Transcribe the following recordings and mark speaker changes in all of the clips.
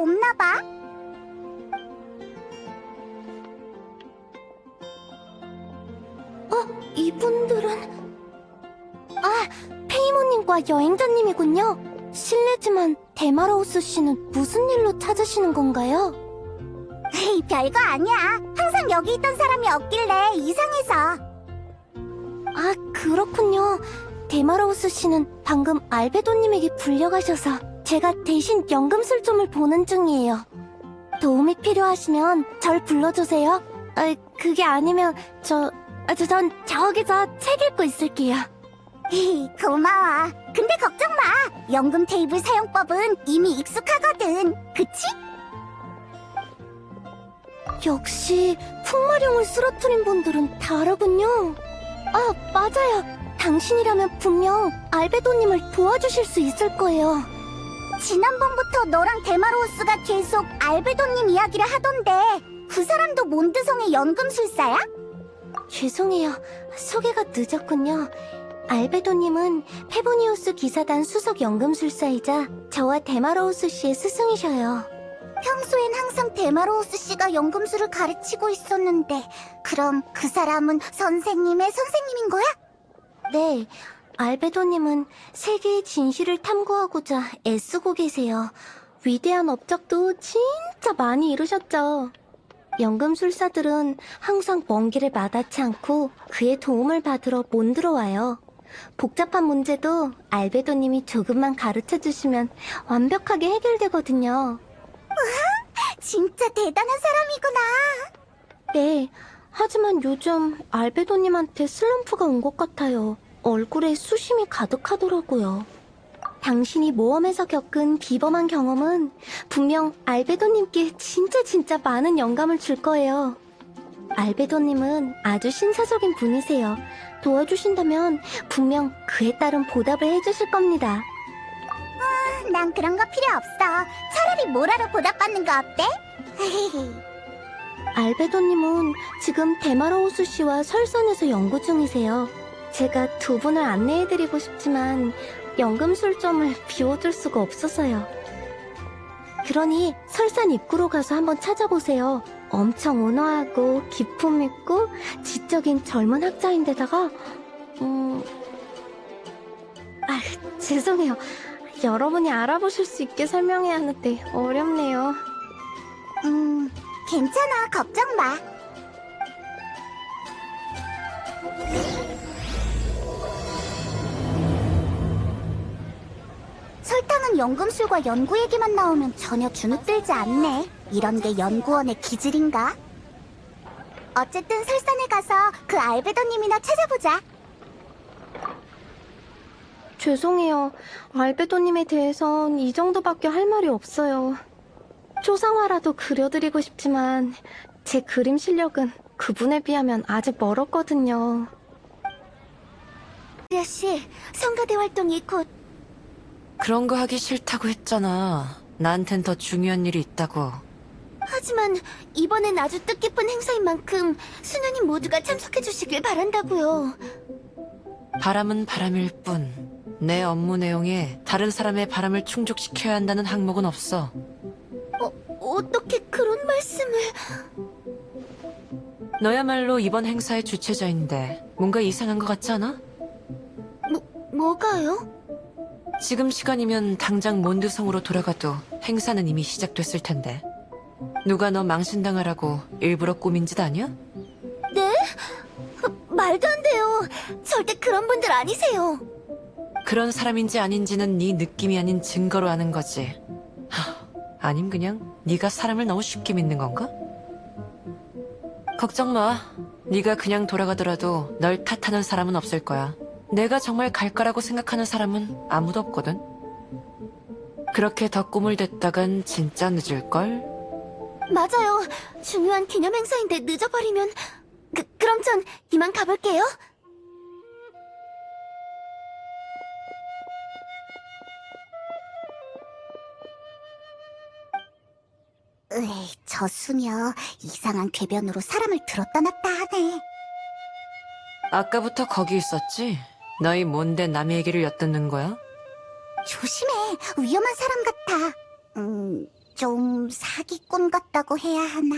Speaker 1: 없나 봐. 이분들은... 페이모님과 여행자님이군요. 실례지만 데마라우스 씨는 무슨 일로 찾으시는 건가요? 에이, 별거 아니야. 항상 여기 있던 사람이 없길래 이상해서. 그렇군요. 데마라우스 씨는 방금 알베도님에게 불려가셔서 제가 대신 연금술점을 보는 중이에요. 도움이 필요하시면 절 불러주세요. 그게 아니면 전 저기서 책 읽고 있을게요. 고마워. 근데 걱정 마. 연금 테이블 사용법은 이미 익숙하거든. 그치? 역시 풍마룡을 쓰러뜨린 분들은 다르군요. 맞아요. 당신이라면 분명 알베도님을 도와주실 수 있을 거예요. 지난번부터 너랑 데마로우스가 계속 알베도님 이야기를 하던데 그 사람도 몬드성의 연금술사야? 죄송해요. 소개가 늦었군요. 알베도님은 페보니우스 기사단 수석 연금술사이자 저와 데마로우스 씨의 스승이셔요. 평소엔 항상 데마로우스 씨가 연금술을 가르치고 있었는데 그럼 그 사람은 선생님의 선생님인 거야? 네, 알베도님은 세계의 진실을 탐구하고자 애쓰고 계세요. 위대한 업적도 진짜 많이 이루셨죠. 연금술사들은 항상 먼 길을 마다치 않고 그의 도움을 받으러 몬드로 와요. 복잡한 문제도 알베도님이 조금만 가르쳐주시면 완벽하게 해결되거든요. 진짜 대단한 사람이구나. 네, 하지만 요즘 알베도님한테 슬럼프가 온 것 같아요. 얼굴에 수심이 가득하더라고요. 당신이 모험에서 겪은 비범한 경험은 분명 알베도님께 진짜 많은 영감을 줄 거예요. 알베도님은 아주 신사적인 분이세요. 도와주신다면 분명 그에 따른 보답을 해주실 겁니다. 난 그런 거 필요 없어. 차라리 모라로 보답받는 거 어때? 알베도님은 지금 데마로우스 씨와 설산에서 연구 중이세요. 제가 두 분을 안내해드리고 싶지만 연금술점을 비워둘 수가 없어서요. 그러니 설산 입구로 가서 한번 찾아보세요. 엄청 온화하고 기품 있고 지적인 젊은 학자인데다가 죄송해요. 여러분이 알아보실 수 있게 설명해야 하는데 어렵네요. 괜찮아. 걱정 마. 설탕은 연금술과 연구 얘기만 나오면 전혀 주눅들지 않네. 이런 게 연구원의 기질인가? 어쨌든 설산에 가서 그 알베도님이나 찾아보자. 죄송해요. 알베도님에 대해선 이 정도밖에 할 말이 없어요. 초상화라도 그려드리고 싶지만 제 그림 실력은 그분에 비하면 아직 멀었거든요. 씨, 성가대 활동이 곧...
Speaker 2: 그런 거 하기 싫다고 했잖아. 나한텐 더 중요한 일이 있다고.
Speaker 1: 하지만 이번엔 아주 뜻깊은 행사인 만큼 수녀님 모두가 참석해주시길 바란다고요.
Speaker 2: 바람은 바람일 뿐. 내 업무 내용에 다른 사람의 바람을 충족시켜야 한다는 항목은 없어.
Speaker 1: 어떻게 그런 말씀을...
Speaker 2: 너야말로 이번 행사의 주최자인데 뭔가 이상한 것 같지 않아?
Speaker 1: 뭐가요?
Speaker 2: 지금 시간이면 당장 몬드성으로 돌아가도 행사는 이미 시작됐을 텐데. 누가 너 망신당하라고 일부러 꾸민 짓 아니야?
Speaker 1: 네? 말도 안 돼요. 절대 그런 분들 아니세요.
Speaker 2: 그런 사람인지 아닌지는 네 느낌이 아닌 증거로 아는 거지. 아님 그냥 네가 사람을 너무 쉽게 믿는 건가? 걱정 마. 네가 그냥 돌아가더라도 널 탓하는 사람은 없을 거야. 내가 정말 갈 거라고 생각하는 사람은 아무도 없거든. 그렇게 더 꿈을 댔다간 진짜 늦을걸?
Speaker 1: 맞아요. 중요한 기념 행사인데 늦어버리면... 그럼 전 이만 가볼게요. 저 수녀 이상한 궤변으로 사람을 들었다 놨다 하네.
Speaker 2: 아까부터 거기 있었지? 너희 뭔데 남의 얘기를 엿듣는 거야?
Speaker 1: 조심해. 위험한 사람 같아.
Speaker 3: 좀 사기꾼 같다고 해야 하나?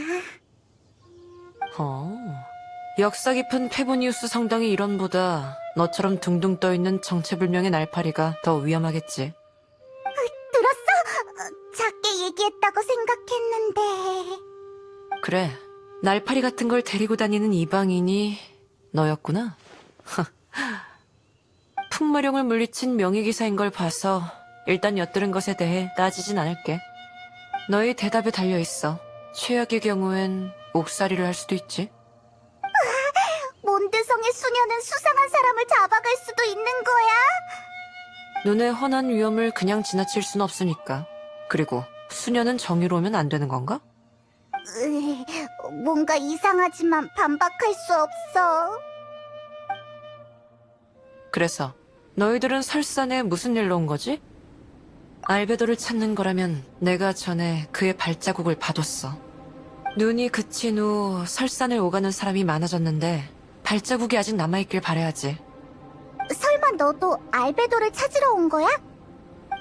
Speaker 2: 역사 깊은 페보니우스 성당의 일원보다 너처럼 둥둥 떠있는 정체불명의 날파리가 더 위험하겠지.
Speaker 3: 들었어? 작게 얘기했다고 생각했는데.
Speaker 2: 그래, 날파리 같은 걸 데리고 다니는 이방인이 너였구나. 풍마룡을 물리친 명예기사인 걸 봐서 일단 엿들은 것에 대해 따지진 않을게. 너의 대답에 달려있어. 최악의 경우엔 옥살이를 할 수도 있지.
Speaker 3: 몬드성의 수녀는 수상한 사람을 잡아갈 수도 있는 거야?
Speaker 2: 눈에 훤한 위험을 그냥 지나칠 순 없으니까. 그리고 수녀는 정의로우면 안 되는 건가?
Speaker 3: 뭔가 이상하지만 반박할 수 없어.
Speaker 2: 그래서 너희들은 설산에 무슨 일로 온 거지? 알베도를 찾는 거라면 내가 전에 그의 발자국을 봐뒀어. 눈이 그친 후 설산을 오가는 사람이 많아졌는데 발자국이 아직 남아있길 바라야지.
Speaker 3: 설마 너도 알베도를 찾으러 온 거야?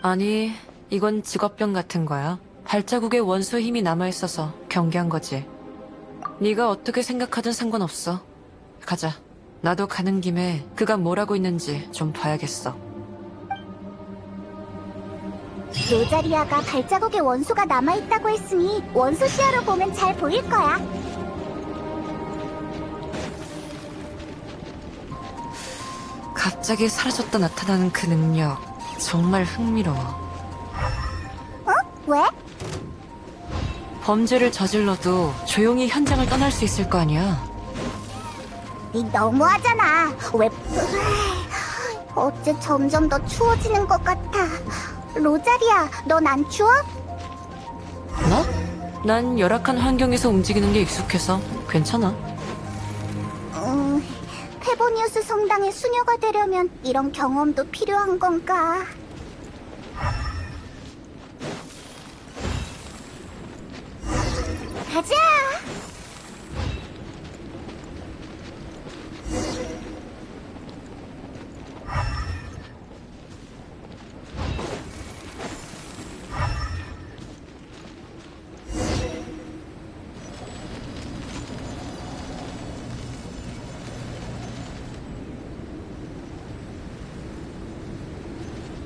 Speaker 2: 아니, 이건 직업병 같은 거야. 발자국에 원소의 힘이 남아있어서 경계한 거지. 네가 어떻게 생각하든 상관없어. 가자. 나도 가는 김에 그가 뭘 하고 있는지 좀 봐야겠어.
Speaker 3: 로자리아가 발자국에 원소가 남아있다고 했으니 원소 시야로 보면 잘 보일 거야.
Speaker 2: 갑자기 사라졌다 나타나는 그 능력 정말 흥미로워.
Speaker 3: 왜?
Speaker 2: 범죄를 저질러도 조용히 현장을 떠날 수 있을 거 아니야.
Speaker 3: 니 너무하잖아. 왜? 어째 점점 더 추워지는 것 같아. 로자리아, 넌 안 추워?
Speaker 2: 나? 난 열악한 환경에서 움직이는 게 익숙해서 괜찮아.
Speaker 3: 페보니우스 성당의 수녀가 되려면 이런 경험도 필요한 건가? 가자!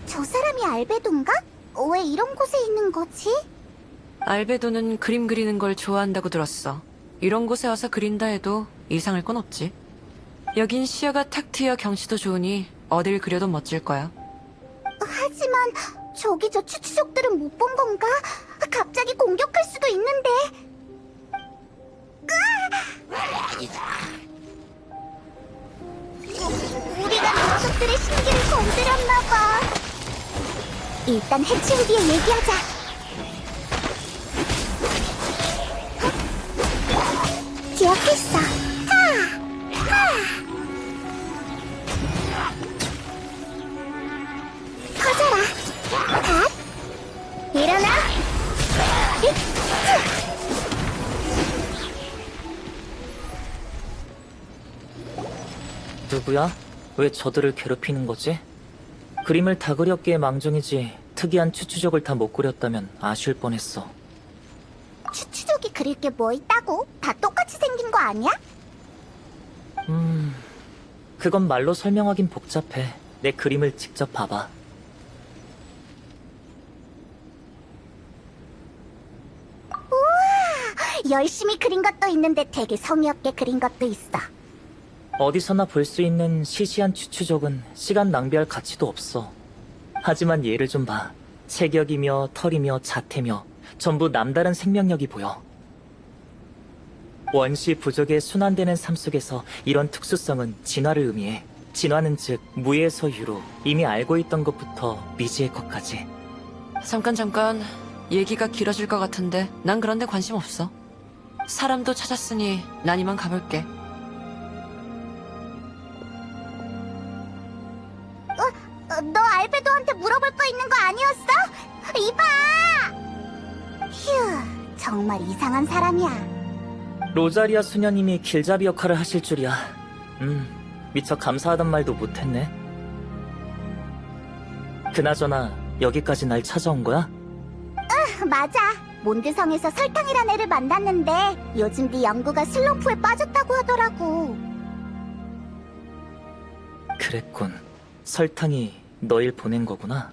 Speaker 3: 저 사람이 알베도인가? 왜 이런 곳에 있는 거지?
Speaker 2: 알베도는 그림 그리는 걸 좋아한다고 들었어. 이런 곳에 와서 그린다 해도 이상할 건 없지. 여긴 시야가 탁 트여 경치도 좋으니 어딜 그려도 멋질 거야.
Speaker 3: 하지만 저기 저 추추족들은 못 본 건가? 갑자기 공격할 수도 있는데. 우리가 녀석들의 신기를 건드렸나 봐. 일단 해친 뒤에 얘기하자. 기억했어. 커져라. 핫. 일어나.
Speaker 4: 누구야? 왜 저들을 괴롭히는 거지? 그림을 다 그렸기에 망정이지 특이한 추추족을 다 못 그렸다면 아쉬울 뻔했어.
Speaker 3: 추추족이 그릴 게 뭐 있다고? 다 똑같이 생긴 거 아니야?
Speaker 4: 그건 말로 설명하긴 복잡해. 내 그림을 직접 봐봐.
Speaker 3: 열심히 그린 것도 있는데 되게 성의 없게 그린 것도 있어.
Speaker 4: 어디서나 볼 수 있는 시시한 추추족은 시간 낭비할 가치도 없어. 하지만 얘를 좀 봐. 체격이며 털이며 자태며 전부 남다른 생명력이 보여. 원시 부족의 순환되는 삶 속에서 이런 특수성은 진화를 의미해. 진화는 즉 무에서 유로, 이미 알고 있던 것부터 미지의 것까지.
Speaker 2: 잠깐. 얘기가 길어질 것 같은데 난 그런 데 관심 없어. 사람도 찾았으니 난 이만 가볼게.
Speaker 3: 너 알베도한테 물어볼 거 있는 거 아니었어? 이봐! 휴, 정말 이상한 사람이야.
Speaker 4: 로자리아 수녀님이 길잡이 역할을 하실 줄이야. 미처 감사하단 말도 못했네. 그나저나 여기까지 날 찾아온 거야?
Speaker 3: 맞아. 몬드성에서 설탕이란 애를 만났는데 요즘 네 연구가 슬럼프에 빠졌다고 하더라고.
Speaker 4: 그랬군. 설탕이 너일 보낸 거구나.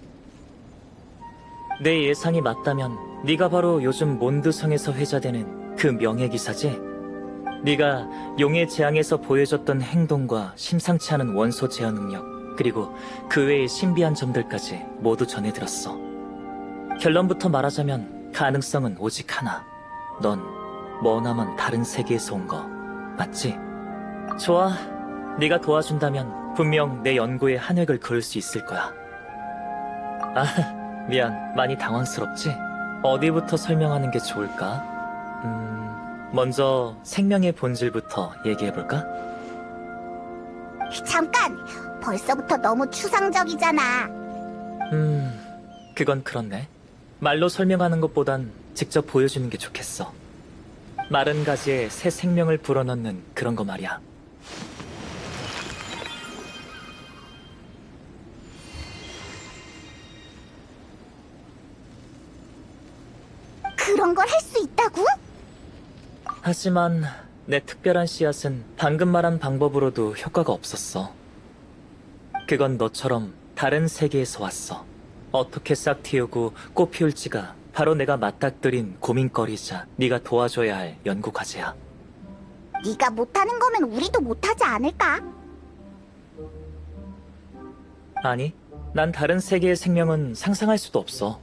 Speaker 4: 내 예상이 맞다면 네가 바로 요즘 몬드성에서 회자되는 그 명예기사지? 네가 용의 재앙에서 보여줬던 행동과 심상치 않은 원소 제어 능력, 그리고 그 외의 신비한 점들까지 모두 전해들었어. 결론부터 말하자면 가능성은 오직 하나. 넌 머나먼 다른 세계에서 온 거 맞지? 좋아. 네가 도와준다면 분명 내 연구에 한 획을 그을 수 있을 거야. 아, 미안. 많이 당황스럽지? 어디부터 설명하는 게 좋을까? 먼저 생명의 본질부터 얘기해볼까?
Speaker 3: 잠깐! 벌써부터 너무 추상적이잖아.
Speaker 4: 그건 그렇네. 말로 설명하는 것보단 직접 보여주는 게 좋겠어. 마른 가지에 새 생명을 불어넣는 그런 거 말이야.
Speaker 3: 그런 걸 할 수 있다고?
Speaker 4: 하지만 내 특별한 씨앗은 방금 말한 방법으로도 효과가 없었어. 그건 너처럼 다른 세계에서 왔어. 어떻게 싹 틔우고 꽃 피울지가 바로 내가 맞닥뜨린 고민거리자 네가 도와줘야 할 연구 과제야.
Speaker 3: 네가 못하는 거면 우리도 못하지 않을까?
Speaker 4: 아니, 난 다른 세계의 생명은 상상할 수도 없어.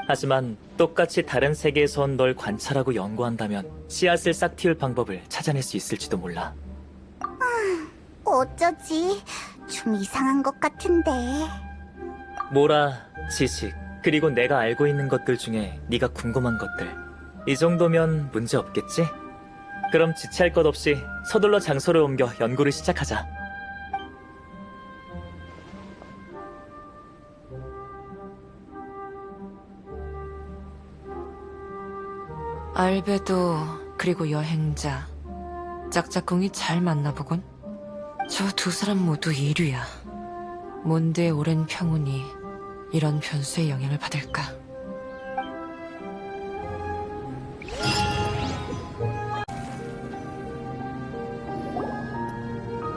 Speaker 4: 하지만 똑같이 다른 세계에서 온 널 관찰하고 연구한다면 씨앗을 싹 틔울 방법을 찾아낼 수 있을지도 몰라.
Speaker 3: 어쩌지? 좀 이상한 것 같은데.
Speaker 4: 모라, 지식, 그리고 내가 알고 있는 것들 중에 네가 궁금한 것들. 이 정도면 문제 없겠지? 그럼 지체할 것 없이 서둘러 장소를 옮겨 연구를 시작하자.
Speaker 2: 알베도 그리고 여행자 짝짝꿍이 잘 맞나보군. 저 두 사람 모두 이류야. 몬드의 오랜 평온이 이런 변수의 영향을 받을까?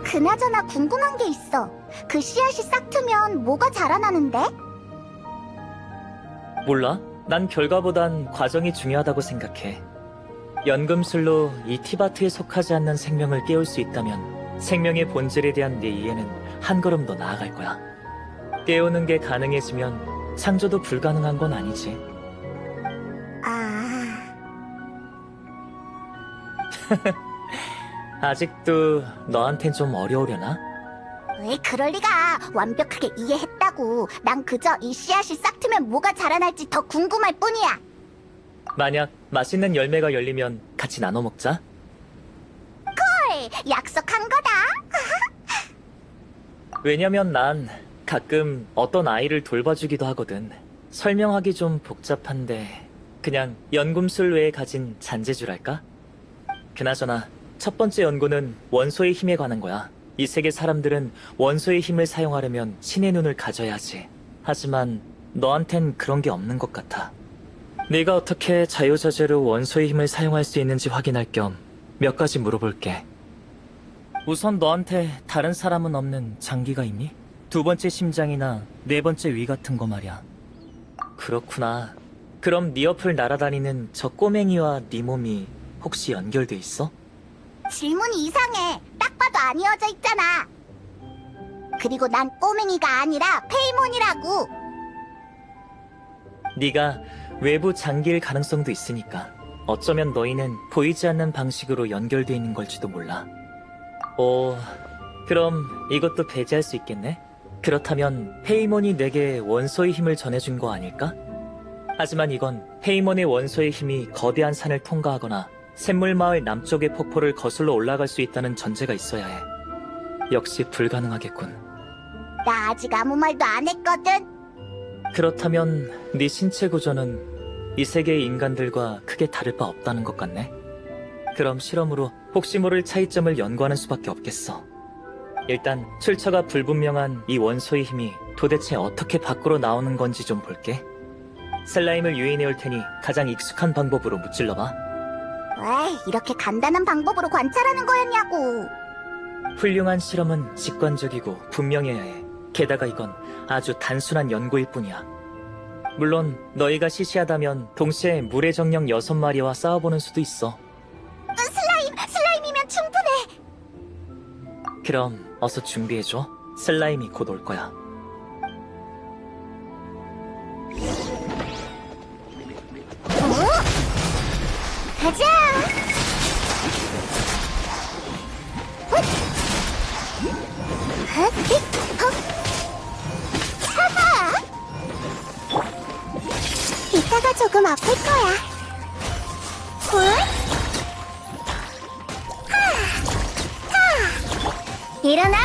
Speaker 3: 그나저나 궁금한 게 있어. 그 씨앗이 싹 트면 뭐가 자라나는데?
Speaker 4: 몰라? 난 결과보단 과정이 중요하다고 생각해. 연금술로 이 티바트에 속하지 않는 생명을 깨울 수 있다면 생명의 본질에 대한 내 이해는 한 걸음 더 나아갈 거야. 깨우는 게 가능해지면 창조도 불가능한 건 아니지.
Speaker 3: 아,
Speaker 4: 아직도 너한텐 좀 어려우려나?
Speaker 3: 왜 그럴 리가. 완벽하게 이해했다고. 난 그저 이 씨앗이 싹 트면 뭐가 자라날지 더 궁금할 뿐이야.
Speaker 4: 만약 맛있는 열매가 열리면 같이 나눠 먹자.
Speaker 3: 헐, 약속한 거다.
Speaker 4: 왜냐면 난 가끔 어떤 아이를 돌봐주기도 하거든. 설명하기 좀 복잡한데 그냥 연금술 외에 가진 잔재주랄까? 그나저나 첫 번째 연구는 원소의 힘에 관한 거야. 이 세계 사람들은 원소의 힘을 사용하려면 신의 눈을 가져야 하지. 하지만 너한텐 그런 게 없는 것 같아. 네가 어떻게 자유자재로 원소의 힘을 사용할 수 있는지 확인할 겸 몇 가지 물어볼게. 우선 너한테 다른 사람은 없는 장기가 있니? 두 번째 심장이나 네 번째 위 같은 거 말이야. 그렇구나. 그럼 네 옆을 날아다니는 저 꼬맹이와 네 몸이 혹시 연결돼 있어?
Speaker 3: 질문이 이상해. 딱 봐도 안 이어져 있잖아. 그리고 난 꼬맹이가 아니라 페이몬이라고.
Speaker 4: 네가 외부 장기일 가능성도 있으니까 어쩌면 너희는 보이지 않는 방식으로 연결돼 있는 걸지도 몰라. 그럼 이것도 배제할 수 있겠네? 그렇다면 페이몬이 내게 원소의 힘을 전해준 거 아닐까? 하지만 이건 페이몬의 원소의 힘이 거대한 산을 통과하거나 샘물마을 남쪽의 폭포를 거슬러 올라갈 수 있다는 전제가 있어야 해. 역시 불가능하겠군.
Speaker 3: 나 아직 아무 말도 안 했거든.
Speaker 4: 그렇다면 네 신체 구조는 이 세계의 인간들과 크게 다를 바 없다는 것 같네. 그럼 실험으로 혹시 모를 차이점을 연구하는 수밖에 없겠어. 일단 출처가 불분명한 이 원소의 힘이 도대체 어떻게 밖으로 나오는 건지 좀 볼게. 슬라임을 유인해올 테니 가장 익숙한 방법으로 무찔러봐.
Speaker 3: 왜 이렇게 간단한 방법으로 관찰하는 거였냐고.
Speaker 4: 훌륭한 실험은 직관적이고 분명해야 해. 게다가 이건 아주 단순한 연구일 뿐이야. 물론 너희가 시시하다면 동시에 물의 정령 6마리와 싸워보는 수도 있어.
Speaker 3: 슬라임이면 충분해.
Speaker 4: 그럼 어서 준비해줘. 슬라임이 곧 올 거야.
Speaker 3: 가자. 참아. 이따가 조금 아플 거야. 일어나.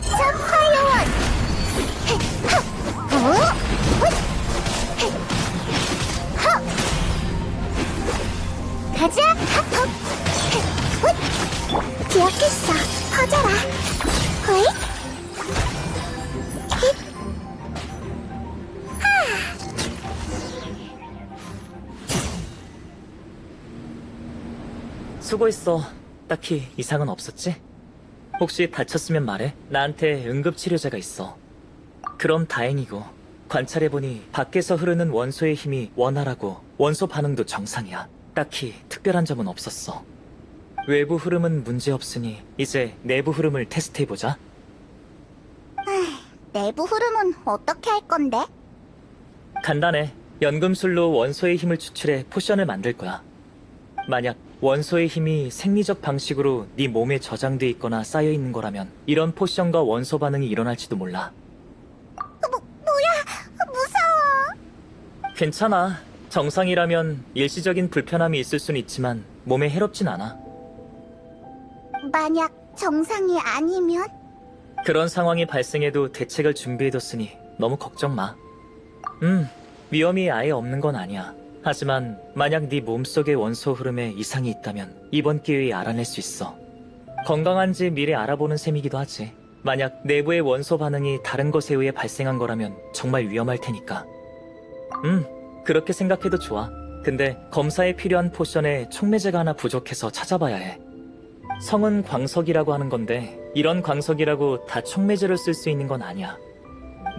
Speaker 3: 점파요원. 가자. 기억했어. 퍼져라. 호잇.
Speaker 4: 수고했어. 딱히 이상은 없었지? 혹시 다쳤으면 말해. 나한테 응급치료제가 있어. 그럼 다행이고, 관찰해보니 밖에서 흐르는 원소의 힘이 원활하고 원소 반응도 정상이야. 딱히 특별한 점은 없었어. 외부 흐름은 문제없으니 이제 내부 흐름을 테스트해보자.
Speaker 3: 내부 흐름은 어떻게 할 건데?
Speaker 4: 간단해. 연금술로 원소의 힘을 추출해 포션을 만들 거야. 만약 원소의 힘이 생리적 방식으로 네 몸에 저장돼 있거나 쌓여 있는 거라면 이런 포션과 원소 반응이 일어날지도 몰라.
Speaker 3: 뭐야? 무서워.
Speaker 4: 괜찮아. 정상이라면 일시적인 불편함이 있을 순 있지만 몸에 해롭진 않아.
Speaker 3: 만약 정상이 아니면?
Speaker 4: 그런 상황이 발생해도 대책을 준비해뒀으니 너무 걱정 마. 위험이 아예 없는 건 아니야. 하지만 만약 네 몸속의 원소 흐름에 이상이 있다면 이번 기회에 알아낼 수 있어. 건강한지 미리 알아보는 셈이기도 하지. 만약 내부의 원소 반응이 다른 것에 의해 발생한 거라면 정말 위험할 테니까. 그렇게 생각해도 좋아. 근데 검사에 필요한 포션에 촉매제가 하나 부족해서 찾아봐야 해. 성은 광석이라고 하는 건데 이런 광석이라고 다 촉매제를 쓸 수 있는 건 아니야.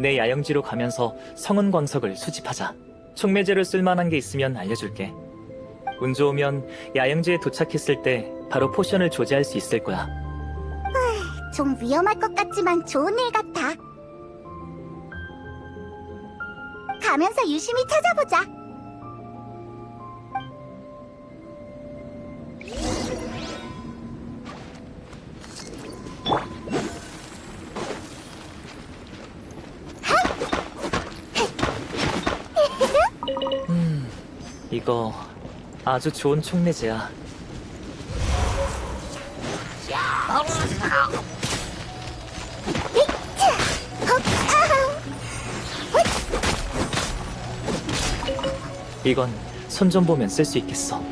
Speaker 4: 내 야영지로 가면서 성은 광석을 수집하자. 촉매제를 쓸만한 게 있으면 알려줄게. 운 좋으면 야영지에 도착했을 때 바로 포션을 조제할 수 있을 거야.
Speaker 3: 좀 위험할 것 같지만 좋은 일 같아. 가면서 유심히 찾아보자.
Speaker 4: 이거 아주 좋은 촉매제야. 이건 손 좀 보면 쓸 수 있겠어.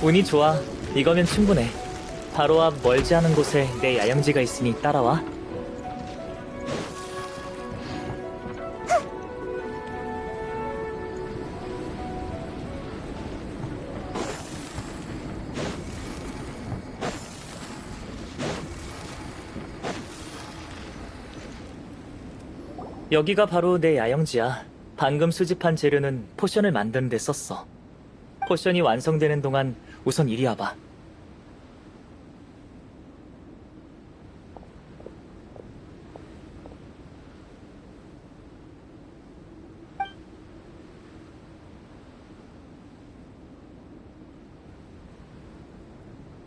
Speaker 4: 운이 좋아. 이거면 충분해. 바로 앞 멀지 않은 곳에 내 야영지가 있으니 따라와. 여기가 바로 내 야영지야. 방금 수집한 재료는 포션을 만드는 데 썼어. 포션이 완성되는 동안 우선 이리 와봐.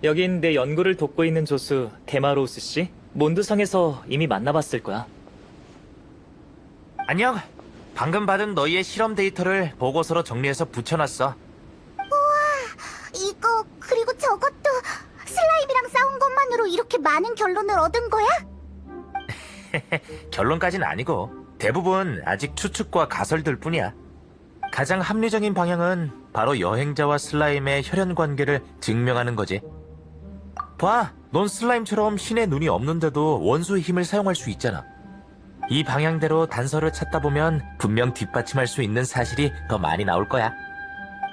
Speaker 4: 여긴 내 연구를 돕고 있는 조수 데마로우스 씨. 몬드성에서 이미 만나봤을 거야.
Speaker 5: 안녕. 방금 받은 너희의 실험 데이터를 보고서로 정리해서 붙여놨어.
Speaker 3: 이거 그리고 저것도 슬라임이랑 싸운 것만으로 이렇게 이렇게 많은 결론을 얻은 거야?
Speaker 5: 결론까지는 아니고 대부분 아직 추측과 가설들 뿐이야. 가장 합리적인 방향은 바로 여행자와 슬라임의 혈연 관계를 증명하는 거지. 봐, 넌 슬라임처럼 신의 눈이 없는데도 원소의 힘을 사용할 수 있잖아. 이 방향대로 단서를 찾다 보면 분명 뒷받침할 수 있는 사실이 더 많이 나올 거야.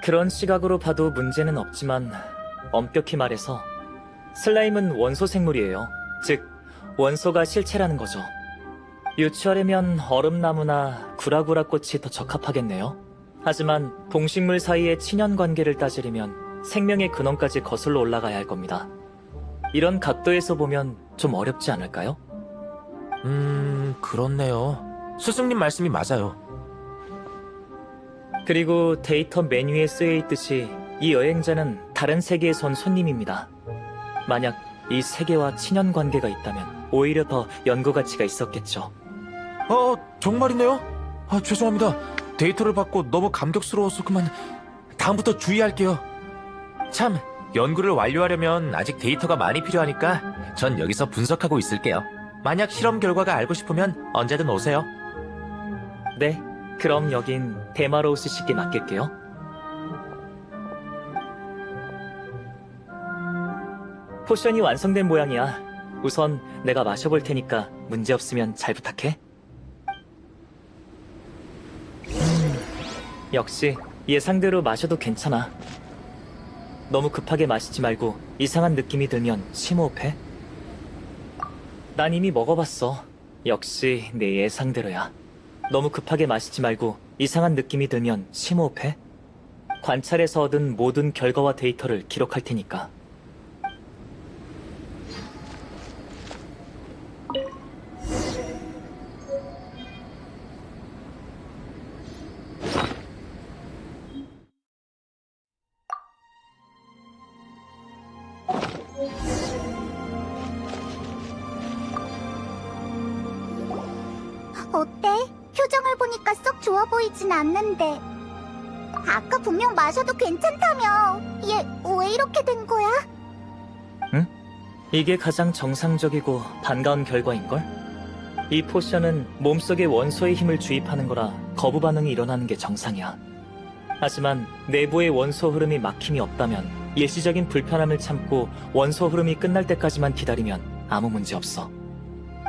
Speaker 4: 그런 시각으로 봐도 문제는 없지만 엄격히 말해서 슬라임은 원소 생물이에요. 즉, 원소가 실체라는 거죠. 유추하려면 얼음나무나 구라구라 꽃이 더 적합하겠네요. 하지만 동식물 사이의 친연 관계를 따지려면 생명의 근원까지 거슬러 올라가야 할 겁니다. 이런 각도에서 보면 좀 어렵지 않을까요?
Speaker 5: 그렇네요. 스승님 말씀이 맞아요.
Speaker 4: 그리고 데이터 메뉴에 쓰여 있듯이 이 여행자는 다른 세계에서 온 손님입니다. 만약 이 세계와 친연 관계가 있다면 오히려 더 연구 가치가 있었겠죠.
Speaker 5: 정말이네요? 죄송합니다. 데이터를 받고 너무 감격스러워서 그만. 다음부터 주의할게요. 참, 연구를 완료하려면 아직 데이터가 많이 필요하니까 전 여기서 분석하고 있을게요. 만약 실험 결과가 알고 싶으면 언제든 오세요.
Speaker 4: 네, 그럼 여긴 데마로우스 씨께 맡길게요. 포션이 완성된 모양이야. 우선 내가 마셔볼 테니까 문제 없으면 잘 부탁해. 역시 예상대로 마셔도 괜찮아. 너무 급하게 마시지 말고 이상한 느낌이 들면 심호흡해. 난 이미 먹어봤어. 역시 내 예상대로야. 너무 급하게 마시지 말고 이상한 느낌이 들면 심호흡해. 관찰에서 얻은 모든 결과와 데이터를 기록할 테니까.
Speaker 3: 어때? 표정을 보니까 썩 좋아 보이진 않는데. 아까 분명 마셔도 괜찮다며. 얘 왜 이렇게 된 거야?
Speaker 4: 이게 가장 정상적이고 반가운 결과인걸? 이 포션은 몸속에 원소의 힘을 주입하는 거라 거부 반응이 일어나는 게 정상이야. 하지만 내부의 원소 흐름이 막힘이 없다면 일시적인 불편함을 참고 원소 흐름이 끝날 때까지만 기다리면 아무 문제 없어.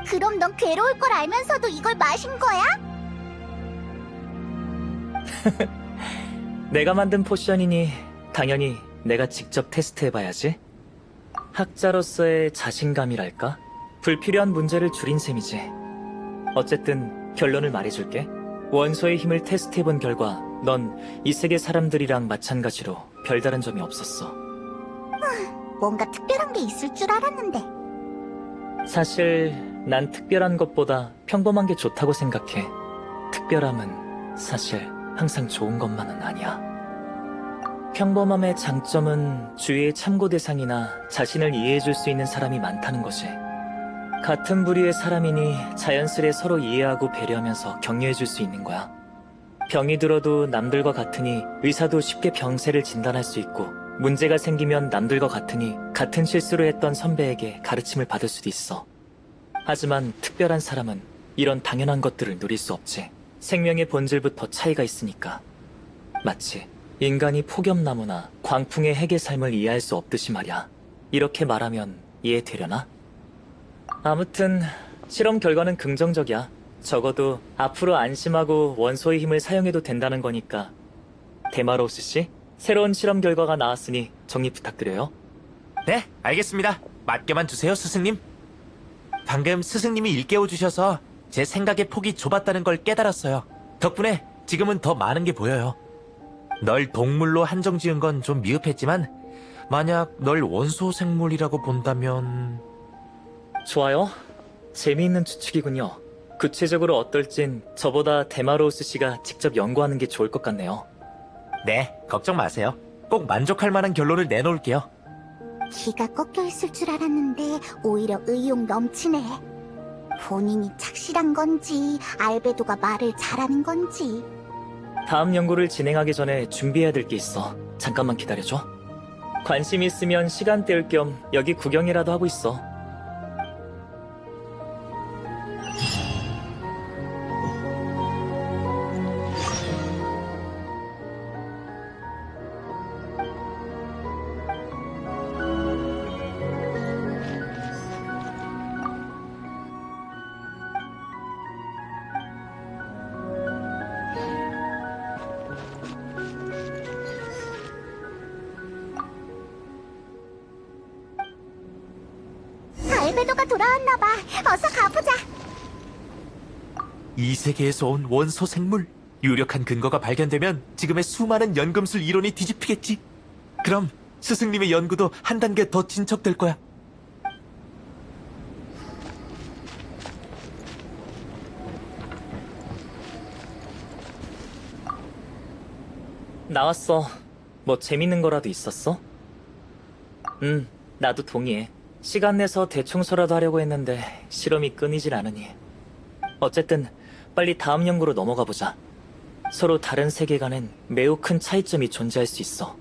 Speaker 3: 그럼 넌 괴로울 걸 알면서도 이걸 마신 거야?
Speaker 4: 내가 만든 포션이니 당연히 내가 직접 테스트해봐야지. 학자로서의 자신감이랄까? 불필요한 문제를 줄인 셈이지. 어쨌든 결론을 말해줄게. 원소의 힘을 테스트해본 결과 넌 이 세계 사람들이랑 마찬가지로 별다른 점이 없었어.
Speaker 3: 뭔가 특별한 게 있을 줄 알았는데.
Speaker 4: 사실 난 특별한 것보다 평범한 게 좋다고 생각해. 특별함은 사실 항상 좋은 것만은 아니야. 평범함의 장점은 주위의 참고 대상이나 자신을 이해해줄 수 있는 사람이 많다는 거지. 같은 부류의 사람이니 자연스레 서로 이해하고 배려하면서 격려해줄 수 있는 거야. 병이 들어도 남들과 같으니 의사도 쉽게 병세를 진단할 수 있고, 문제가 생기면 남들과 같으니 같은 실수를 했던 선배에게 가르침을 받을 수도 있어. 하지만 특별한 사람은 이런 당연한 것들을 누릴 수 없지. 생명의 본질부터 차이가 있으니까. 마치 인간이 폭염나무나 광풍의 핵의 삶을 이해할 수 없듯이 말이야. 이렇게 말하면 이해되려나? 아무튼 실험 결과는 긍정적이야. 적어도 앞으로 안심하고 원소의 힘을 사용해도 된다는 거니까. 데마로우스 씨, 새로운 실험 결과가 나왔으니 정리 부탁드려요.
Speaker 5: 네, 알겠습니다. 맡겨만 주세요, 스승님. 방금 스승님이 일깨워 주셔서 제 생각의 폭이 좁았다는 걸 깨달았어요. 덕분에 지금은 더 많은 게 보여요. 널 동물로 한정 지은 건 좀 미흡했지만 만약 널 원소 생물이라고 본다면...
Speaker 4: 좋아요. 재미있는 추측이군요. 구체적으로 어떨진 저보다 데마로우스 씨가 직접 연구하는 게 좋을 것 같네요.
Speaker 5: 네, 걱정 마세요. 꼭 만족할 만한 결론을 내놓을게요.
Speaker 3: 기가 꺾여 있을 줄 알았는데 오히려 의욕 넘치네. 본인이 착실한 건지 알베도가 말을 잘하는 건지.
Speaker 4: 다음 연구를 진행하기 전에 준비해야 될 게 있어. 잠깐만 기다려줘. 관심 있으면 시간 때울 겸 여기 구경이라도 하고 있어.
Speaker 3: 알베도가 돌아왔나봐. 어서 가보자.
Speaker 5: 이 세계에서 온 원소 생물. 유력한 근거가 발견되면 지금의 수많은 연금술 이론이 뒤집히겠지. 그럼 스승님의 연구도 한 단계 더 진척될 거야.
Speaker 4: 나왔어. 뭐 재밌는 거라도 있었어? 나도 동의해. 시간 내서 대청소라도 하려고 했는데 실험이 끊이질 않으니. 어쨌든 빨리 다음 연구로 넘어가 보자. 서로 다른 세계관엔 매우 큰 차이점이 존재할 수 있어.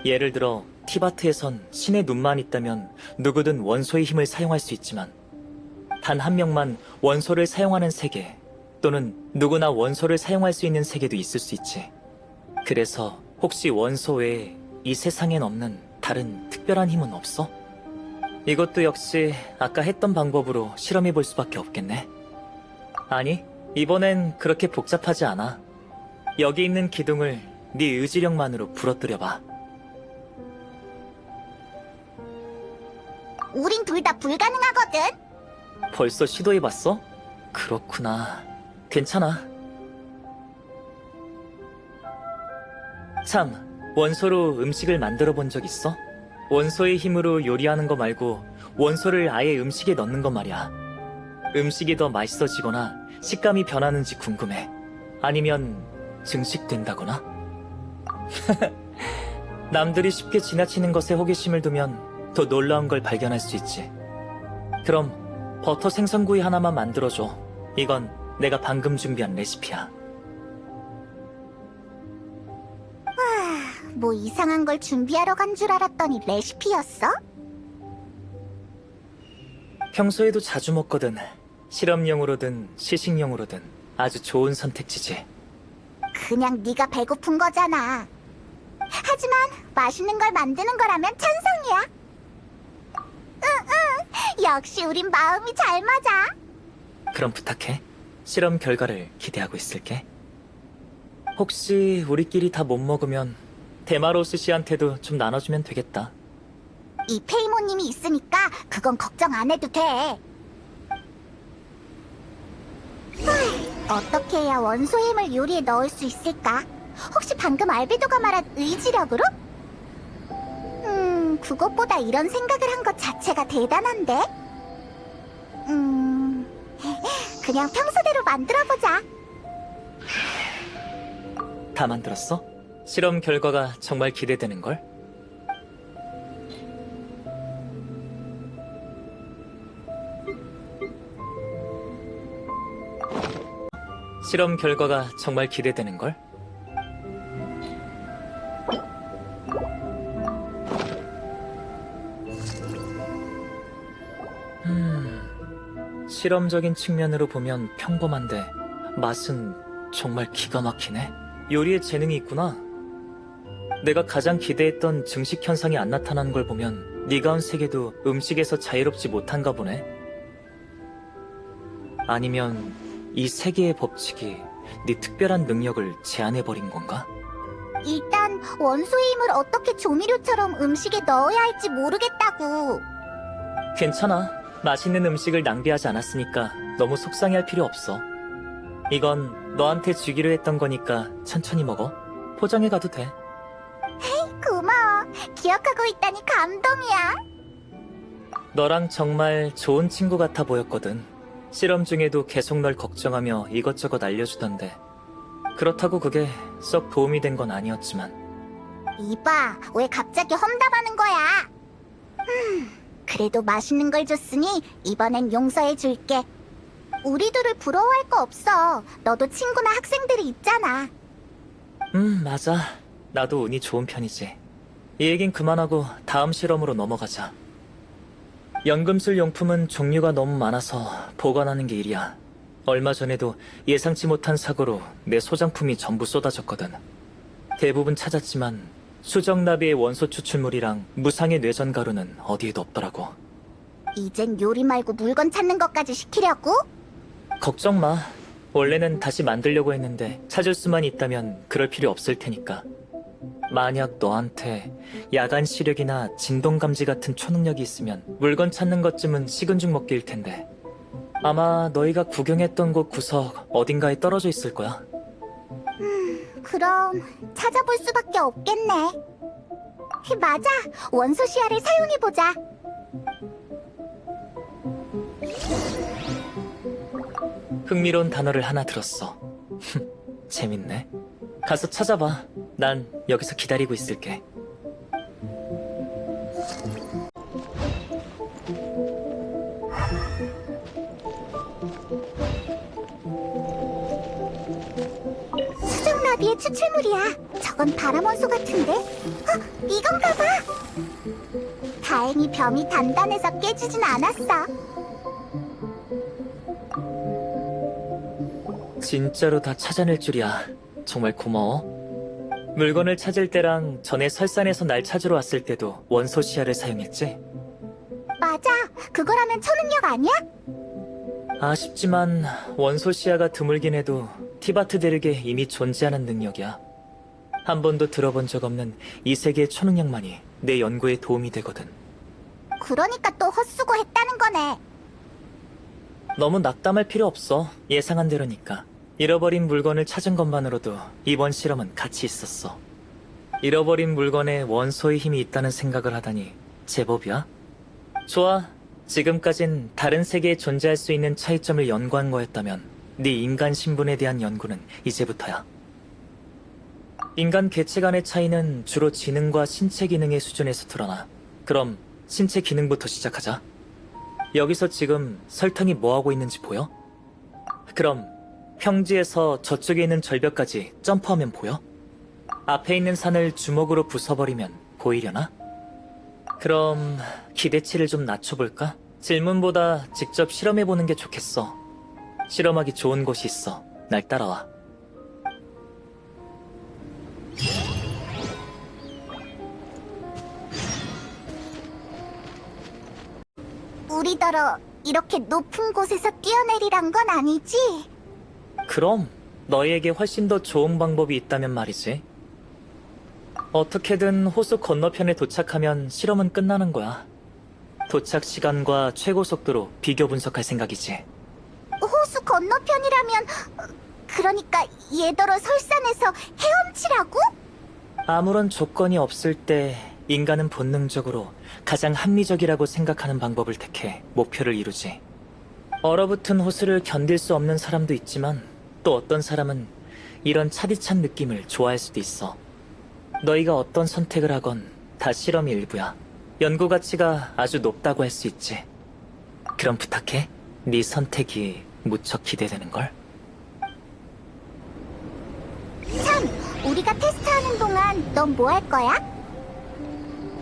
Speaker 4: 예를 들어 티바트에선 신의 눈만 있다면 누구든 원소의 힘을 사용할 수 있지만 단 한 명만 원소를 사용하는 세계 또는 누구나 원소를 사용할 수 있는 세계도 있을 수 있지. 그래서 혹시 원소 외에 이 세상엔 없는 다른 특별한 힘은 없어? 이것도 역시 아까 했던 방법으로 실험해 볼 수밖에 없겠네. 아니, 이번엔 그렇게 복잡하지 않아. 여기 있는 기둥을 네 의지력만으로 부러뜨려봐.
Speaker 3: 우린 둘 다 불가능하거든.
Speaker 4: 벌써 시도해봤어? 그렇구나. 괜찮아. 참, 원소로 음식을 만들어 본 적 있어? 원소의 힘으로 요리하는 거 말고 원소를 아예 음식에 넣는 거 말이야. 음식이 더 맛있어지거나 식감이 변하는지 궁금해. 아니면 증식된다거나? 남들이 쉽게 지나치는 것에 호기심을 두면 더 놀라운 걸 발견할 수 있지. 그럼 버터 생선구이 하나만 만들어줘. 이건 내가 방금 준비한 레시피야.
Speaker 3: 뭐 이상한 걸 준비하러 간 줄 알았더니 레시피였어?
Speaker 4: 평소에도 자주 먹거든. 실험용으로든 시식용으로든 아주 좋은 선택지지.
Speaker 3: 그냥 네가 배고픈 거잖아. 하지만 맛있는 걸 만드는 거라면 찬성이야. 응, 역시 우린 마음이 잘 맞아.
Speaker 4: 그럼 부탁해. 실험 결과를 기대하고 있을게. 혹시 우리끼리 다 못 먹으면 데마로스 씨한테도 좀 나눠주면 되겠다.
Speaker 3: 이 페이모님이 있으니까 그건 걱정 안 해도 돼. 어떻게 해야 원소 힘을 요리에 넣을 수 있을까? 혹시 방금 알베도가 말한 의지력으로? 그것보다 이런 생각을 한 것 자체가 대단한데? 그냥 평소대로 만들어보자.
Speaker 4: 다 만들었어? 실험 결과가 정말 기대되는걸? 실험 결과가 정말 기대되는걸? 실험적인 측면으로 보면 평범한데 맛은 정말 기가 막히네. 요리에 재능이 있구나. 내가 가장 기대했던 증식 현상이 안 나타나는 걸 보면 네가 온 세계도 음식에서 자유롭지 못한가 보네. 아니면 이 세계의 법칙이 네 특별한 능력을 제한해버린 건가?
Speaker 3: 일단 원소의 힘을 어떻게 조미료처럼 음식에 넣어야 할지 모르겠다고.
Speaker 4: 괜찮아. 맛있는 음식을 낭비하지 않았으니까 너무 속상해할 필요 없어. 이건 너한테 주기로 했던 거니까 천천히 먹어. 포장해 가도 돼.
Speaker 3: 고마워. 기억하고 있다니 감동이야.
Speaker 4: 너랑 정말 좋은 친구 같아 보였거든. 실험 중에도 계속 널 걱정하며 이것저것 알려주던데. 그렇다고 그게 썩 도움이 된 건 아니었지만.
Speaker 3: 이봐, 왜 갑자기 험담하는 거야? 그래도 맛있는 걸 줬으니 이번엔 용서해 줄게. 우리들을 부러워할 거 없어. 너도 친구나 학생들이 있잖아.
Speaker 4: 맞아. 나도 운이 좋은 편이지. 이 얘긴 그만하고 다음 실험으로 넘어가자. 연금술 용품은 종류가 너무 많아서 보관하는 게 일이야. 얼마 전에도 예상치 못한 사고로 내 소장품이 전부 쏟아졌거든. 대부분 찾았지만 수정나비의 원소 추출물이랑 무상의 뇌전가루는 어디에도 없더라고.
Speaker 3: 이젠 요리 말고 물건 찾는 것까지 시키려고?
Speaker 4: 걱정 마. 원래는 다시 만들려고 했는데 찾을 수만 있다면 그럴 필요 없을 테니까. 만약 너한테 야간 시력이나 진동 감지 같은 초능력이 있으면 물건 찾는 것쯤은 식은 죽 먹기일 텐데. 아마 너희가 구경했던 곳 구석 어딘가에 떨어져 있을 거야.
Speaker 3: 그럼 찾아볼 수밖에 없겠네. 맞아, 원소 시야를 사용해보자.
Speaker 4: 흥미로운 단어를 하나 들었어. 재밌네. 가서 찾아봐. 난 여기서 기다리고 있을게.
Speaker 3: 수정 나비의 추출물이야. 저건 바람원소 같은데? 이건가 봐. 다행히 뼘이 단단해서 깨지진 않았어.
Speaker 4: 진짜로 다 찾아낼 줄이야. 정말 고마워. 물건을 찾을 때랑 전에 설산에서 날 찾으러 왔을 때도 원소 시야를 사용했지?
Speaker 3: 맞아, 그거라면 초능력 아니야?
Speaker 4: 아쉽지만 원소 시야가 드물긴 해도 티바트 대륙에 이미 존재하는 능력이야. 한 번도 들어본 적 없는 이 세계의 초능력만이 내 연구에 도움이 되거든.
Speaker 3: 그러니까 또 헛수고했다는 거네.
Speaker 4: 너무 낙담할 필요 없어. 예상한 대로니까. 잃어버린 물건을 찾은 것만으로도 이번 실험은 가치 있었어. 잃어버린 물건에 원소의 힘이 있다는 생각을 하다니 제법이야. 좋아. 지금까진 다른 세계에 존재할 수 있는 차이점을 연구한 거였다면 네 인간 신분에 대한 연구는 이제부터야. 인간 개체 간의 차이는 주로 지능과 신체 기능의 수준에서 드러나. 그럼 신체 기능부터 시작하자. 여기서 지금 설탕이 뭐하고 있는지 보여? 그럼 평지에서 저쪽에 있는 절벽까지 점프하면 보여? 앞에 있는 산을 주먹으로 부숴버리면 보이려나? 그럼 기대치를 좀 낮춰볼까? 질문보다 직접 실험해보는 게 좋겠어. 실험하기 좋은 곳이 있어. 날 따라와.
Speaker 3: 우리더러 이렇게 높은 곳에서 뛰어내리란 건 아니지?
Speaker 4: 그럼 너희에게 훨씬 더 좋은 방법이 있다면 말이지. 어떻게든 호수 건너편에 도착하면 실험은 끝나는 거야. 도착 시간과 최고 속도로 비교 분석할 생각이지.
Speaker 3: 호수 건너편이라면 그러니까 얘더러 설산에서 헤엄치라고?
Speaker 4: 아무런 조건이 없을 때 인간은 본능적으로 가장 합리적이라고 생각하는 방법을 택해 목표를 이루지. 얼어붙은 호수를 견딜 수 없는 사람도 있지만 또 어떤 사람은 이런 차디찬 느낌을 좋아할 수도 있어. 너희가 어떤 선택을 하건 다 실험이 일부야. 연구 가치가 아주 높다고 할 수 있지. 그럼 부탁해. 네 선택이 무척 기대되는걸?
Speaker 3: 참, 우리가 테스트하는 동안 넌 뭐 할 거야?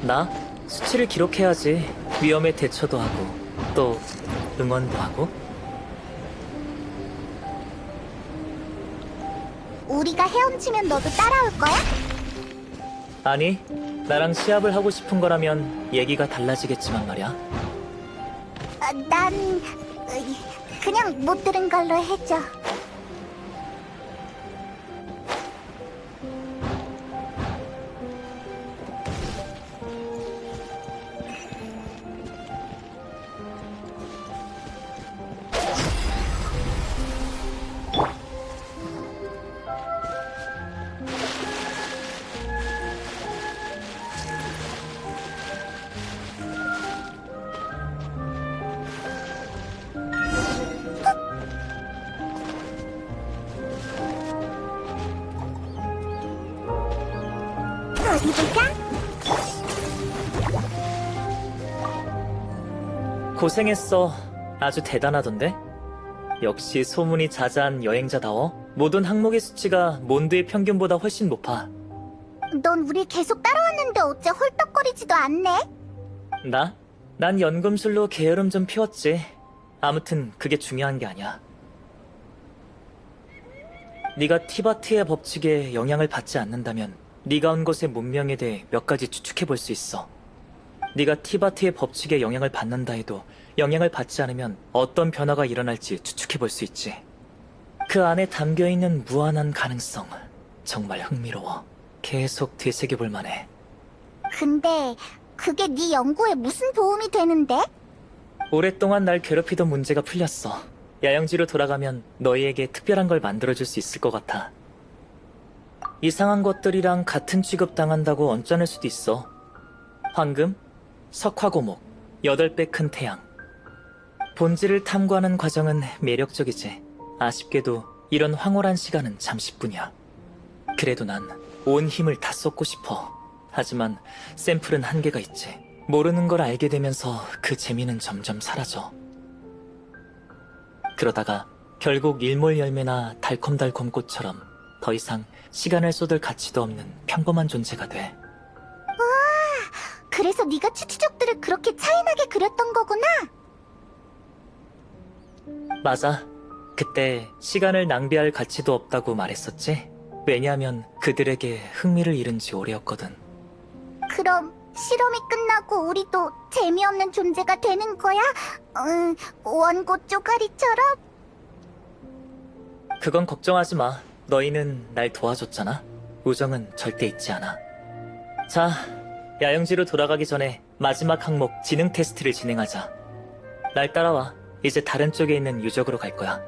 Speaker 4: 나? 수치를 기록해야지. 위험에 대처도 하고 또 응원도 하고.
Speaker 3: 우리가 헤엄치면 너도 따라올 거야?
Speaker 4: 아니, 나랑 시합을 하고 싶은 거라면 얘기가 달라지겠지만 말이야.
Speaker 3: 난 그냥 못 들은 걸로 해줘. 어디 보자.
Speaker 4: 고생했어. 아주 대단하던데? 역시 소문이 자자한 여행자다워. 모든 항목의 수치가 몬드의 평균보다 훨씬 높아.
Speaker 3: 넌 우리 계속 따라왔는데 어째 헐떡거리지도 않네?
Speaker 4: 난 연금술로 게으름 좀 피웠지. 아무튼 그게 중요한 게 아니야. 네가 티바트의 법칙에 영향을 받지 않는다면 네가 온 곳의 문명에 대해 몇 가지 추측해 볼 수 있어. 네가 티바트의 법칙에 영향을 받는다 해도 영향을 받지 않으면 어떤 변화가 일어날지 추측해 볼 수 있지. 그 안에 담겨있는 무한한 가능성, 정말 흥미로워. 계속 되새겨볼 만해.
Speaker 3: 근데 그게 네 연구에 무슨 도움이 되는데?
Speaker 4: 오랫동안 날 괴롭히던 문제가 풀렸어. 야영지로 돌아가면 너희에게 특별한 걸 만들어줄 수 있을 것 같아. 이상한 것들이랑 같은 취급당한다고 언짢을 수도 있어. 황금, 석화고목, 8배 큰 태양. 본질을 탐구하는 과정은 매력적이지. 아쉽게도 이런 황홀한 시간은 잠시뿐이야. 그래도 난 온 힘을 다 쏟고 싶어. 하지만 샘플은 한계가 있지. 모르는 걸 알게 되면서 그 재미는 점점 사라져. 그러다가 결국 일몰열매나 달콤달콤 꽃처럼 더 이상 시간을 쏟을 가치도 없는 평범한 존재가 돼.
Speaker 3: 그래서 네가 추추족들을 그렇게 차이나게 그렸던 거구나?
Speaker 4: 맞아. 그때 시간을 낭비할 가치도 없다고 말했었지? 왜냐하면 그들에게 흥미를 잃은 지 오래였거든.
Speaker 3: 그럼 실험이 끝나고 우리도 재미없는 존재가 되는 거야? 원고 쪼가리처럼?
Speaker 4: 그건 걱정하지 마. 너희는 날 도와줬잖아. 우정은 절대 잊지 않아. 자, 야영지로 돌아가기 전에 마지막 항목 지능 테스트를 진행하자. 날 따라와. 이제 다른 쪽에 있는 유적으로 갈 거야.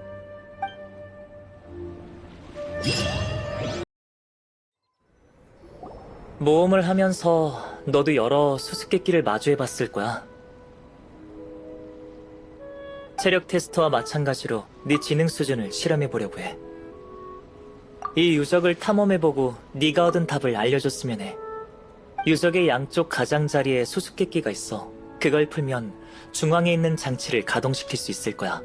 Speaker 4: 모험을 하면서 너도 여러 수수께끼를 마주해봤을 거야. 체력 테스트와 마찬가지로 네 지능 수준을 실험해보려고 해. 이 유적을 탐험해보고 네가 얻은 답을 알려줬으면 해. 유적의 양쪽 가장자리에 수수께끼가 있어. 그걸 풀면 중앙에 있는 장치를 가동시킬 수 있을 거야.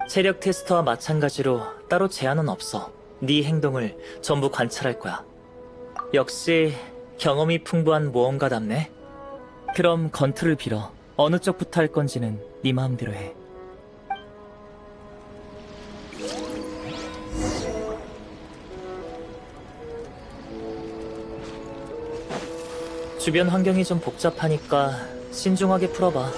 Speaker 4: 체력 테스트와 마찬가지로 따로 제한은 없어. 네 행동을 전부 관찰할 거야. 역시 경험이 풍부한 모험가답네. 그럼 건투를 빌어. 어느 쪽부터 할 건지는 네 마음대로 해. 주변 환경이 좀 복잡하니까 신중하게 풀어봐.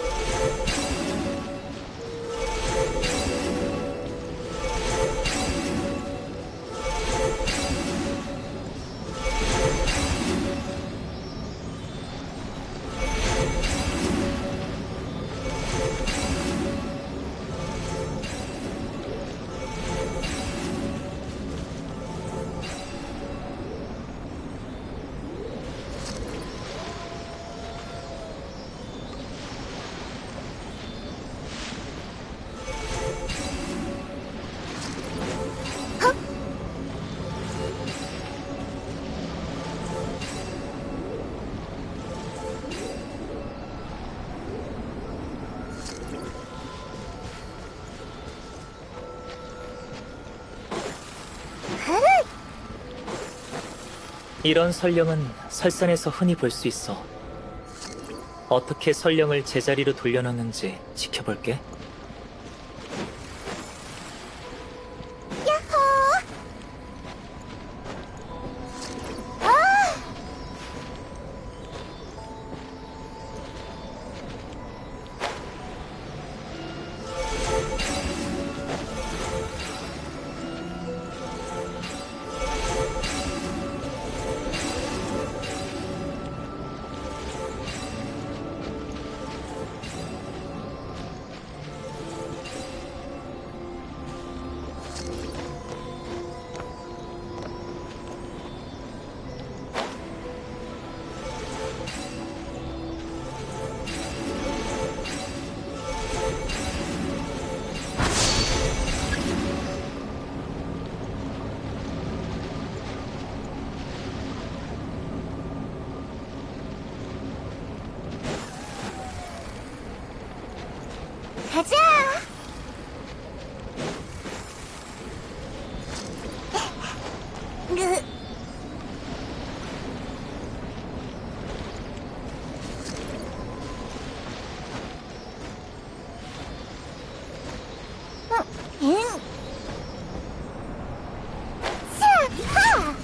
Speaker 4: 이런 설령은 설산에서 흔히 볼 수 있어. 어떻게 설령을 제자리로 돌려놓는지 지켜볼게.
Speaker 3: 가자! 으. 응. 차! 하!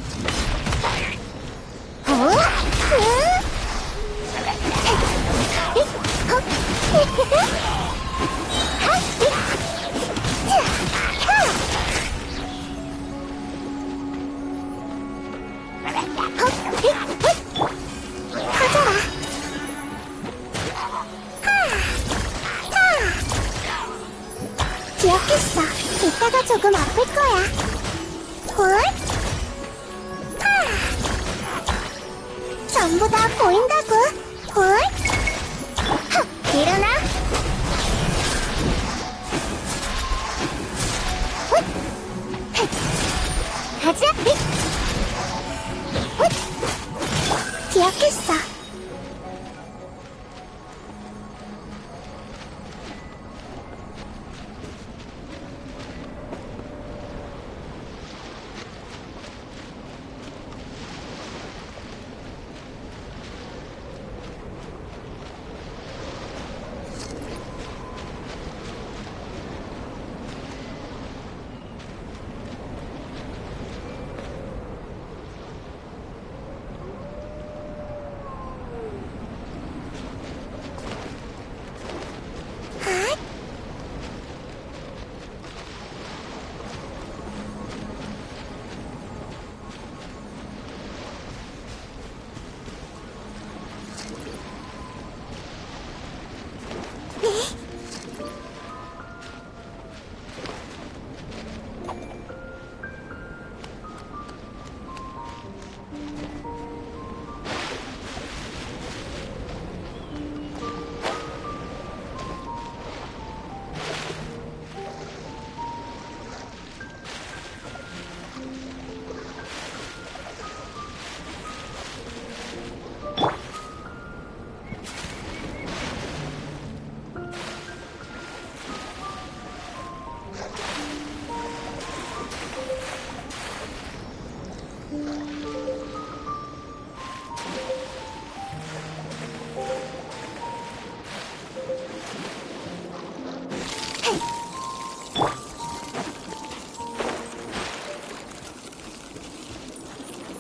Speaker 3: 어? 으? 어? 기억했어. 이따가 조금 아플 거야. 헐? 전부 다 보인다고. 헐? 일어나. 가자. 기억했어.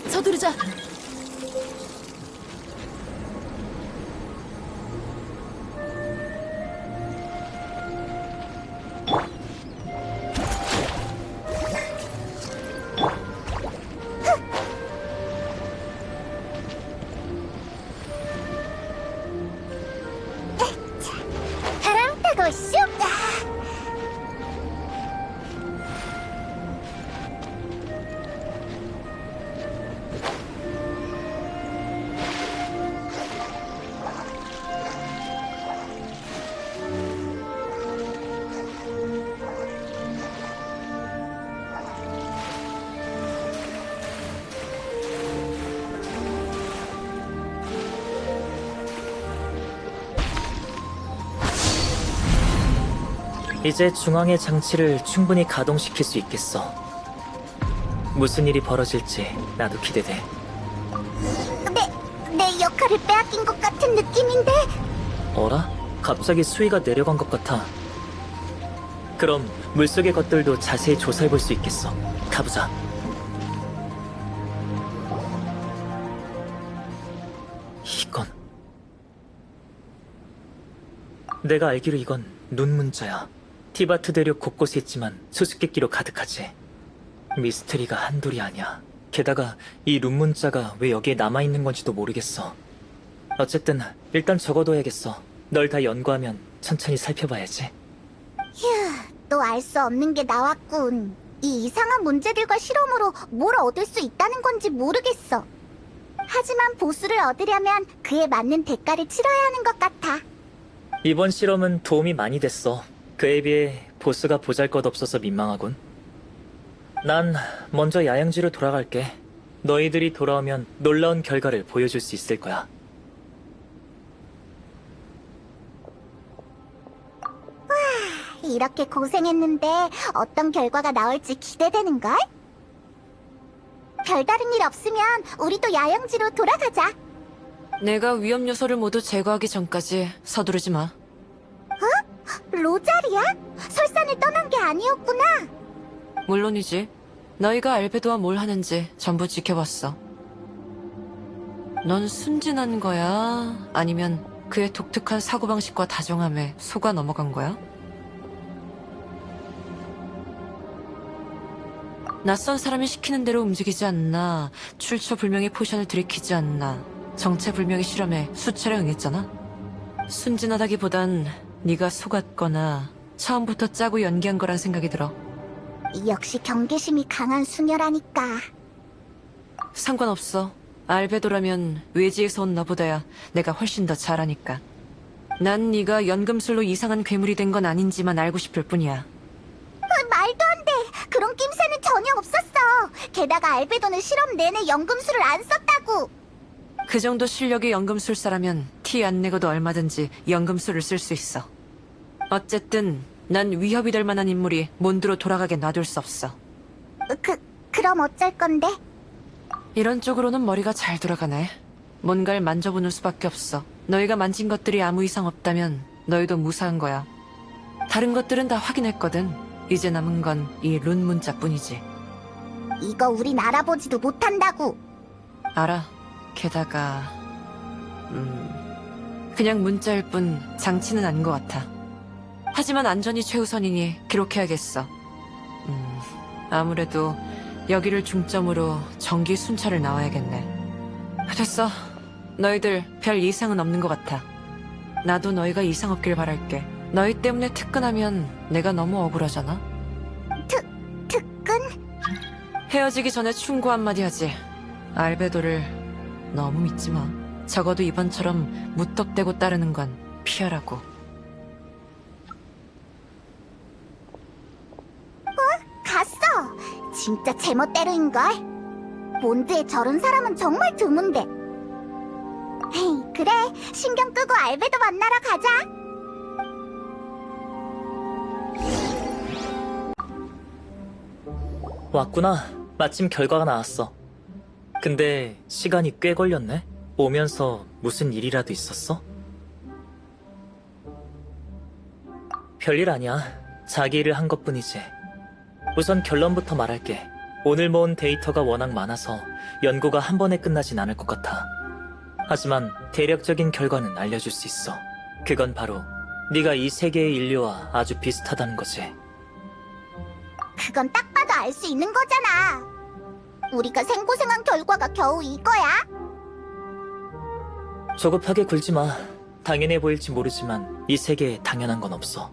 Speaker 2: 서두르자.
Speaker 3: 바람 타고 슉!
Speaker 4: 이제 중앙의 장치를 충분히 가동시킬 수 있겠어. 무슨 일이 벌어질지 나도 기대돼.
Speaker 3: 내 역할을 빼앗긴 것 같은 느낌인데?
Speaker 4: 어라? 갑자기 수위가 내려간 것 같아. 그럼 물속의 것들도 자세히 조사해볼 수 있겠어. 가보자. 이건... 내가 알기로 이건 눈 문자야. 티바트 대륙 곳곳에 있지만 수수께끼로 가득하지. 미스터리가 한둘이 아니야. 게다가 이 룬문자가 왜 여기에 남아있는 건지도 모르겠어. 어쨌든 일단 적어둬야겠어. 널 다 연구하면 천천히 살펴봐야지.
Speaker 3: 휴, 또 알 수 없는 게 나왔군. 이 이상한 문제들과 실험으로 뭘 얻을 수 있다는 건지 모르겠어. 하지만 보수를 얻으려면 그에 맞는 대가를 치러야 하는 것 같아.
Speaker 4: 이번 실험은 도움이 많이 됐어. 그에 비해 보스가 보잘것없어서 민망하군. 난 먼저 야영지로 돌아갈게. 너희들이 돌아오면 놀라운 결과를 보여줄 수 있을 거야.
Speaker 3: 이렇게 고생했는데 어떤 결과가 나올지 기대되는걸? 별다른 일 없으면 우리도 야영지로 돌아가자.
Speaker 2: 내가 위험 요소를 모두 제거하기 전까지 서두르지 마.
Speaker 3: 로자리야? 설산을 떠난 게 아니었구나.
Speaker 2: 물론이지. 너희가 알베도와 뭘 하는지 전부 지켜봤어. 넌 순진한 거야? 아니면 그의 독특한 사고방식과 다정함에 속아 넘어간 거야? 낯선 사람이 시키는 대로 움직이지 않나, 출처불명의 포션을 들이키지 않나, 정체불명의 실험에 수차례 응했잖아. 순진하다기보단 네가 속았거나 처음부터 짜고 연기한 거란 생각이 들어.
Speaker 3: 역시 경계심이 강한 수녀라니까.
Speaker 2: 상관없어. 알베도라면 외지에서 온 너보다야 내가 훨씬 더 잘하니까. 난 네가 연금술로 이상한 괴물이 된 건 아닌지만 알고 싶을 뿐이야.
Speaker 3: 말도 안 돼. 그런 낌새는 전혀 없었어. 게다가 알베도는 실험 내내 연금술을 안 썼다고.
Speaker 2: 그 정도 실력의 연금술사라면 티 안 내고도 얼마든지 연금술을 쓸 수 있어. 어쨌든 난 위협이 될 만한 인물이 몬드로 돌아가게 놔둘 수 없어.
Speaker 3: 그럼 어쩔 건데?
Speaker 2: 이런 쪽으로는 머리가 잘 돌아가네. 뭔가를 만져보는 수밖에 없어. 너희가 만진 것들이 아무 이상 없다면 너희도 무사한 거야. 다른 것들은 다 확인했거든. 이제 남은 건 이 룬 문자뿐이지.
Speaker 3: 이거 우린 알아보지도 못한다고.
Speaker 2: 알아. 게다가 그냥 문자일 뿐 장치는 아닌 것 같아. 하지만 안전이 최우선이니 기록해야겠어. 아무래도 여기를 중점으로 전기 순찰을 나와야겠네. 됐어. 너희들 별 이상은 없는 것 같아. 나도 너희가 이상 없길 바랄게. 너희 때문에 특근하면 내가 너무 억울하잖아.
Speaker 3: 특근?
Speaker 2: 헤어지기 전에 충고 한마디 하지. 알베도를 너무 믿지 마. 적어도 이번처럼 무턱대고 따르는 건 피하라고.
Speaker 3: 갔어. 진짜 제멋대로인걸. 몬드에 저런 사람은 정말 드문데. 헤이, 그래. 신경 끄고 알베도 만나러 가자.
Speaker 4: 왔구나. 마침 결과가 나왔어. 근데 시간이 꽤 걸렸네. 오면서 무슨 일이라도 있었어? 별일 아니야. 자기 일을 한 것뿐이지. 우선 결론부터 말할게. 오늘 모은 데이터가 워낙 많아서 연구가 한 번에 끝나진 않을 것 같아. 하지만 대략적인 결과는 알려줄 수 있어. 그건 바로 네가 이 세계의 인류와 아주 비슷하다는 거지.
Speaker 3: 그건 딱 봐도 알 수 있는 거잖아. 우리가 생고생한 결과가 겨우 이거야?
Speaker 4: 조급하게 굴지 마. 당연해 보일지 모르지만 이 세계에 당연한 건 없어.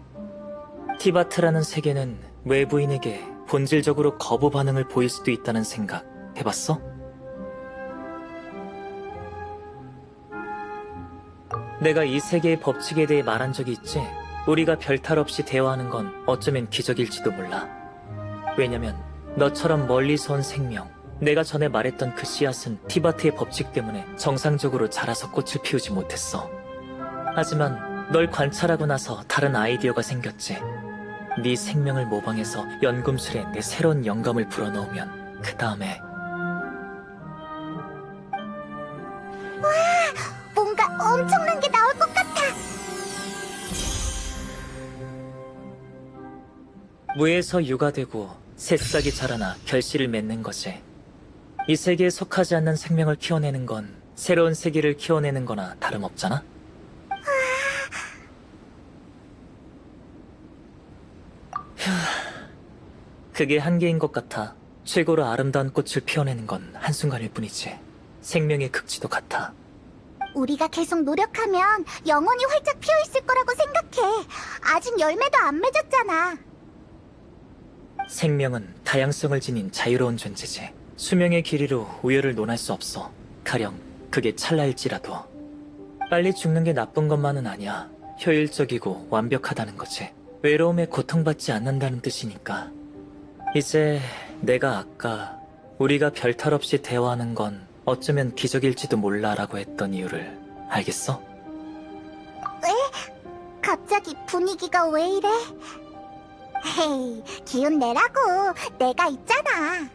Speaker 4: 티바트라는 세계는 외부인에게 본질적으로 거부 반응을 보일 수도 있다는 생각 해봤어? 내가 이 세계의 법칙에 대해 말한 적이 있지. 우리가 별탈 없이 대화하는 건 어쩌면 기적일지도 몰라. 왜냐면 너처럼 멀리서 온 생명, 내가 전에 말했던 그 씨앗은 티바트의 법칙 때문에 정상적으로 자라서 꽃을 피우지 못했어. 하지만 널 관찰하고 나서 다른 아이디어가 생겼지. 네 생명을 모방해서 연금술에 내 새로운 영감을 불어넣으면 그 다음에
Speaker 3: 뭔가 엄청난 게 나올 것 같아.
Speaker 4: 무에서 유가 되고 새싹이 자라나 결실을 맺는 거지. 이 세계에 속하지 않는 생명을 키워내는 건 새로운 세계를 키워내는 거나 다름없잖아? 그게 한계인 것 같아. 최고로 아름다운 꽃을 피워내는 건 한순간일 뿐이지. 생명의 극치도 같아.
Speaker 3: 우리가 계속 노력하면 영원히 활짝 피어 있을 거라고 생각해. 아직 열매도 안 맺었잖아.
Speaker 4: 생명은 다양성을 지닌 자유로운 존재지. 수명의 길이로 우열을 논할 수 없어. 가령 그게 찰나일지라도. 빨리 죽는 게 나쁜 것만은 아니야. 효율적이고 완벽하다는 거지. 외로움에 고통받지 않는다는 뜻이니까. 이제 내가 아까 우리가 별탈 없이 대화하는 건 어쩌면 기적일지도 몰라라고 했던 이유를 알겠어?
Speaker 3: 갑자기 분위기가 왜 이래? 헤이, 기운 내라고. 내가 있잖아.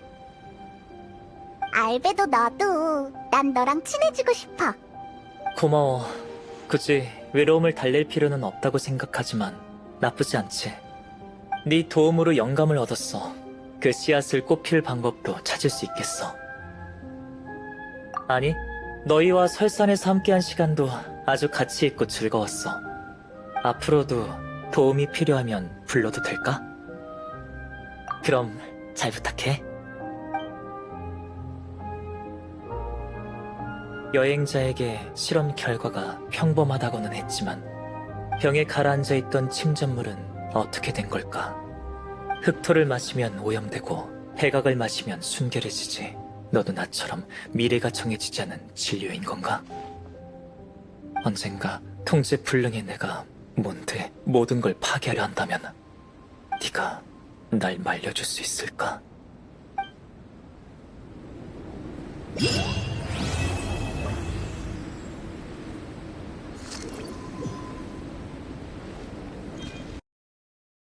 Speaker 3: 알베도 너도. 난 너랑 친해지고 싶어.
Speaker 4: 고마워. 굳이 외로움을 달랠 필요는 없다고 생각하지만 나쁘지 않지. 네 도움으로 영감을 얻었어. 그 씨앗을 꽃필 방법도 찾을 수 있겠어. 아니, 너희와 설산에서 함께한 시간도 아주 가치 있고 즐거웠어. 앞으로도 도움이 필요하면 불러도 될까? 그럼 잘 부탁해. 여행자에게 실험 결과가 평범하다고는 했지만 병에 가라앉아 있던 침전물은 어떻게 된 걸까? 흑토를 마시면 오염되고 해각을 마시면 순결해지지. 너도 나처럼 미래가 정해지지 않은 진료인 건가? 언젠가 통제불능의 내가 뭔데 모든 걸 파괴하려 한다면 네가 날 말려줄 수 있을까?